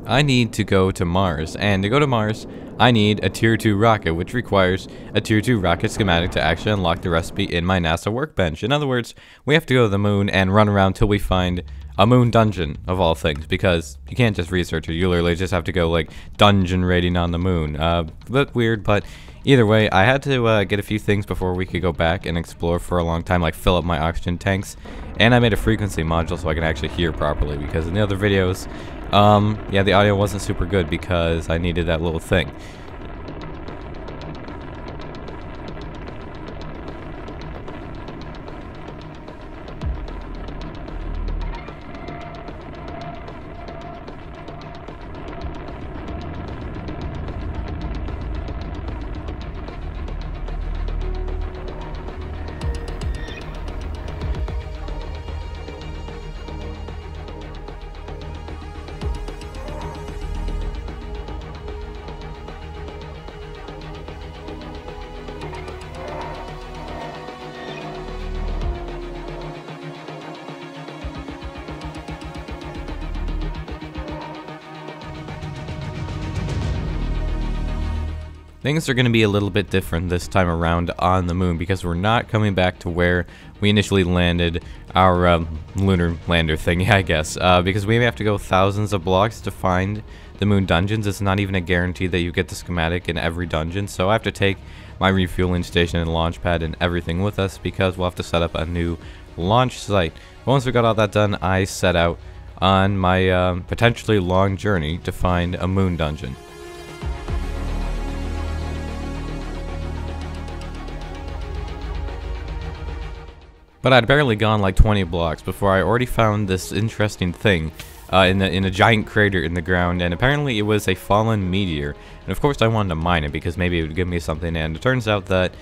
I need to go to Mars, and to go to Mars, I need a Tier 2 rocket, which requires a Tier 2 rocket schematic to actually unlock the recipe in my NASA workbench. In other words, we have to go to the moon and run around till we find a moon dungeon, of all things, because you can't just research it, you literally just have to go, like, dungeon raiding on the moon. A bit weird, but either way, I had to get a few things before we could go back and explore for a long time, like fill up my oxygen tanks, and I made a frequency module so I can actually hear properly, because in the other videos, yeah, the audio wasn't super good because I needed that little thing. Things are going to be a little bit different this time around on the moon because we're not coming back to where we initially landed our lunar lander thing, I guess, because we have to go thousands of blocks to find the moon dungeons. It's not even a guarantee that you get the schematic in every dungeon, so I have to take my refueling station and launch pad and everything with us because we'll have to set up a new launch site. Once we got all that done, I set out on my potentially long journey to find a moon dungeon. But I'd barely gone like 20 blocks before I already found this interesting thing in a giant crater in the ground, and apparently it was a fallen meteor. And of course I wanted to mine it because maybe it would give me something, and it turns out that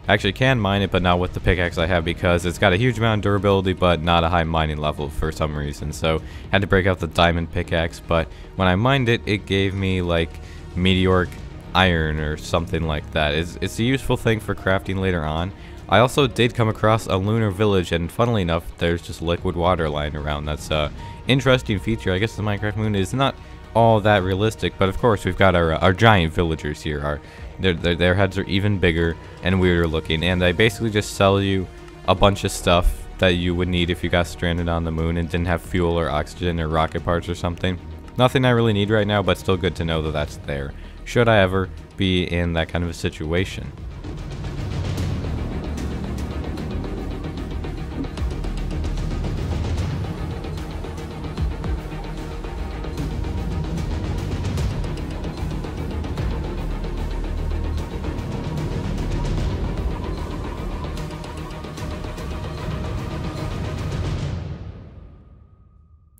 I actually can mine it, but not with the pickaxe I have because it's got a huge amount of durability but not a high mining level for some reason. So I had to break out the diamond pickaxe, but when I mined it, it gave me like meteoric iron or something like that. It's a useful thing for crafting later on. I also did come across a lunar village, and funnily enough, there's just liquid water lying around. That's a interesting feature. I guess the Minecraft moon is not all that realistic, but of course we've got our giant villagers here. Their heads are even bigger and weirder looking, and they basically just sell you a bunch of stuff that you would need if you got stranded on the moon and didn't have fuel or oxygen or rocket parts or something. Nothing I really need right now, but still good to know that that's there, should I ever be in that kind of a situation.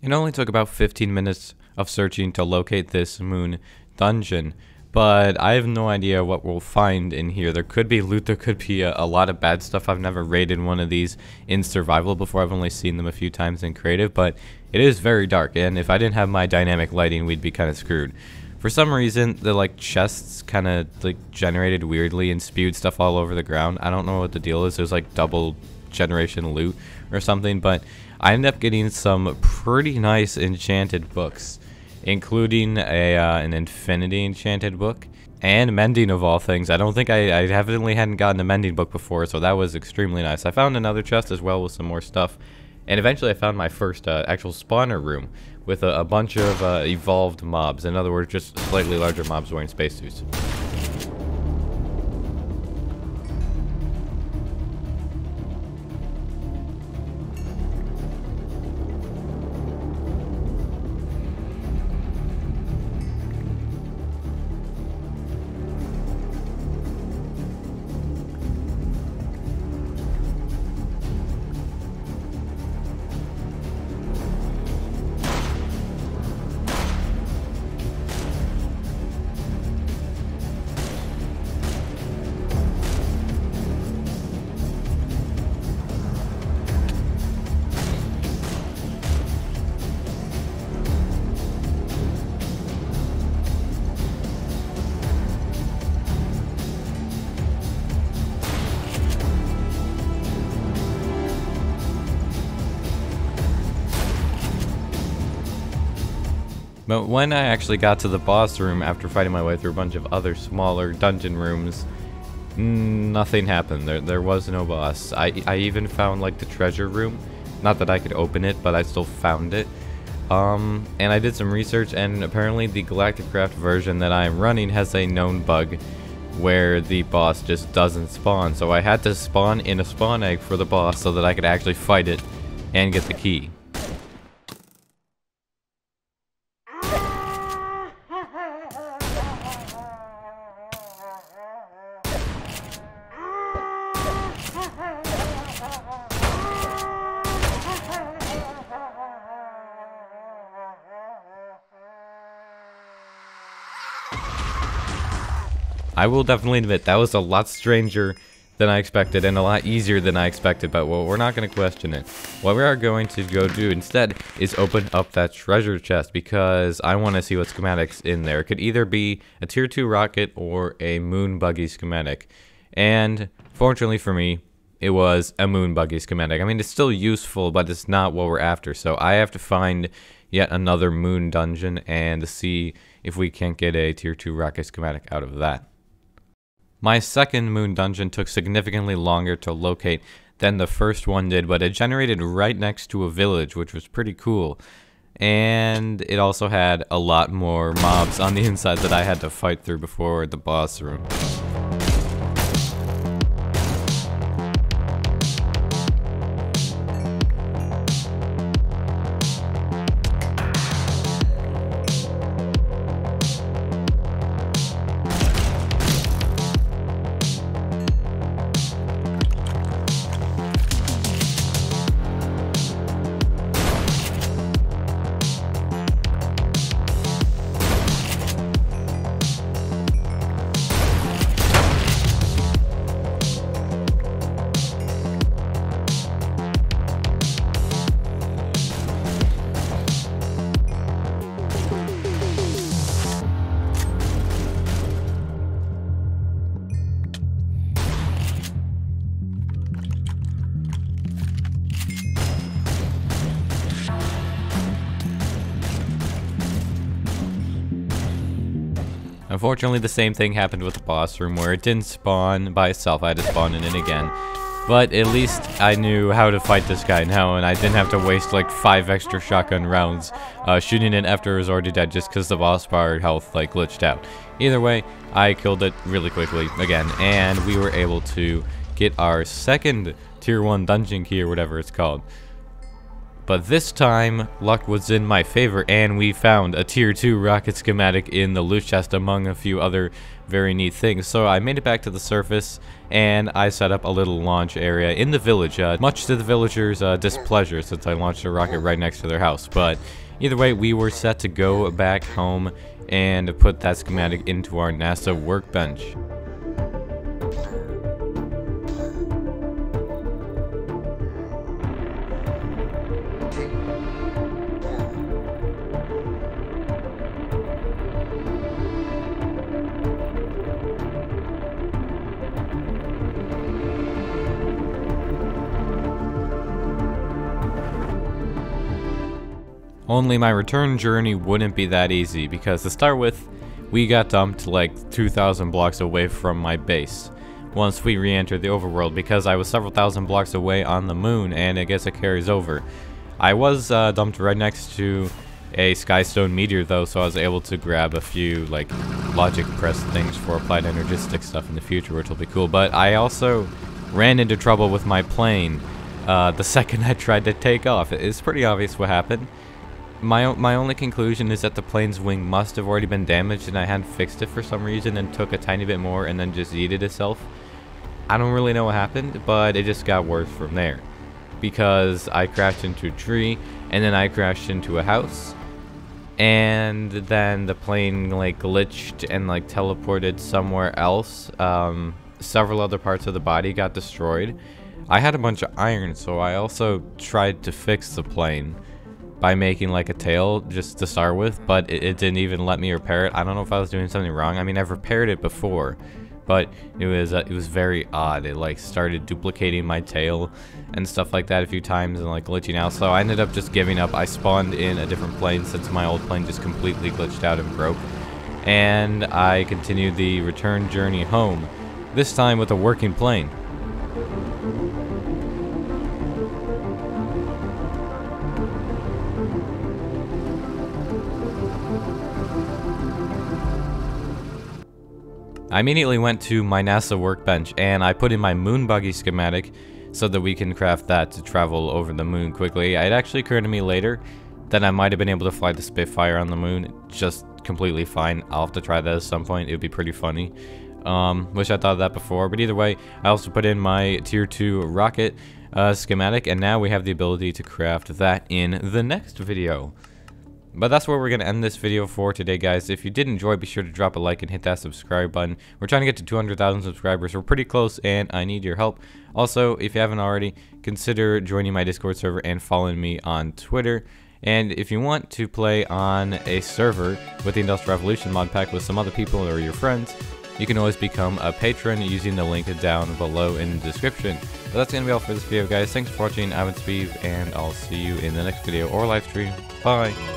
It only took about 15 minutes of searching to locate this moon dungeon, but I have no idea what we'll find in here. There could be loot, there could be a lot of bad stuff. I've never raided one of these in survival before. I've only seen them a few times in creative, but it is very dark, and if I didn't have my dynamic lighting, we'd be kind of screwed. For some reason, the like chests kind of like generated weirdly and spewed stuff all over the ground. I don't know what the deal is. There's like double generation loot or something, but I ended up getting some pretty nice enchanted books, including an infinity enchanted book and mending of all things. I don't think I evidently hadn't gotten a mending book before, so that was extremely nice. I found another chest as well with some more stuff, and eventually I found my first actual spawner room with a bunch of evolved mobs. In other words, just slightly larger mobs wearing spacesuits. But when I actually got to the boss room after fighting my way through a bunch of other smaller dungeon rooms, nothing happened. There was no boss. I even found like the treasure room. Not that I could open it, but I still found it. And I did some research, and apparently the Galactic Craft version that I am running has a known bug where the boss just doesn't spawn. So I had to spawn in a spawn egg for the boss so that I could actually fight it and get the key. I will definitely admit that was a lot stranger than I expected and a lot easier than I expected, but well, we're not going to question it. What we are going to go do instead is open up that treasure chest because I want to see what schematics in there. It could either be a tier 2 rocket or a moon buggy schematic. And fortunately for me, it was a moon buggy schematic. I mean, it's still useful, but it's not what we're after. So I have to find yet another moon dungeon and see if we can't get a tier 2 rocket schematic out of that. My second moon dungeon took significantly longer to locate than the first one did, but it generated right next to a village, which was pretty cool. And it also had a lot more mobs on the inside that I had to fight through before the boss room. Unfortunately, the same thing happened with the boss room where it didn't spawn by itself. I had to spawn in it again. But at least I knew how to fight this guy now, and I didn't have to waste like 5 extra shotgun rounds shooting it after it was already dead just because the boss bar health like glitched out. Either way, I killed it really quickly again, and we were able to get our second tier 1 dungeon key or whatever it's called. But this time, luck was in my favor, and we found a tier 2 rocket schematic in the loot chest among a few other very neat things. So I made it back to the surface, and I set up a little launch area in the village, much to the villagers' displeasure since I launched a rocket right next to their house. But either way, we were set to go back home and put that schematic into our NASA workbench. Only my return journey wouldn't be that easy, because to start with, we got dumped like 2,000 blocks away from my base once we re-entered the overworld, because I was several thousand blocks away on the moon, and I guess it carries over. I was dumped right next to a skystone meteor though, so I was able to grab a few like logic press things for applied energistic stuff in the future, which will be cool. But I also ran into trouble with my plane the second I tried to take off. It's pretty obvious what happened. My only conclusion is that the plane's wing must have already been damaged and I hadn't fixed it for some reason and took a tiny bit more and then just yeeted itself. I don't really know what happened, but it just got worse from there. Because I crashed into a tree, and then I crashed into a house, and then the plane like glitched and like teleported somewhere else. Several other parts of the body got destroyed. I had a bunch of iron, so I also tried to fix the plane by making like a tail just to start with, but it didn't even let me repair it. I don't know if I was doing something wrong. I mean, I've repaired it before, but it was very odd. It like started duplicating my tail and stuff like that a few times and like glitching out. So I ended up just giving up. I spawned in a different plane since my old plane just completely glitched out and broke. And I continued the return journey home, this time with a working plane. I immediately went to my NASA workbench and I put in my moon buggy schematic so that we can craft that to travel over the moon quickly. It actually occurred to me later that I might have been able to fly the Spitfire on the moon just completely fine. I'll have to try that at some point. It would be pretty funny. Wish I thought of that before, but either way, I also put in my tier 2 rocket schematic, and now we have the ability to craft that in the next video. But that's where we're going to end this video for today, guys. If you did enjoy, be sure to drop a like and hit that subscribe button. We're trying to get to 200,000 subscribers. We're pretty close, and I need your help. Also, if you haven't already, consider joining my Discord server and following me on Twitter. And if you want to play on a server with the Industrial Revolution mod pack with some other people or your friends, you can always become a patron using the link down below in the description. But that's going to be all for this video, guys. Thanks for watching. I'm Sbeev, and I'll see you in the next video or live stream. Bye!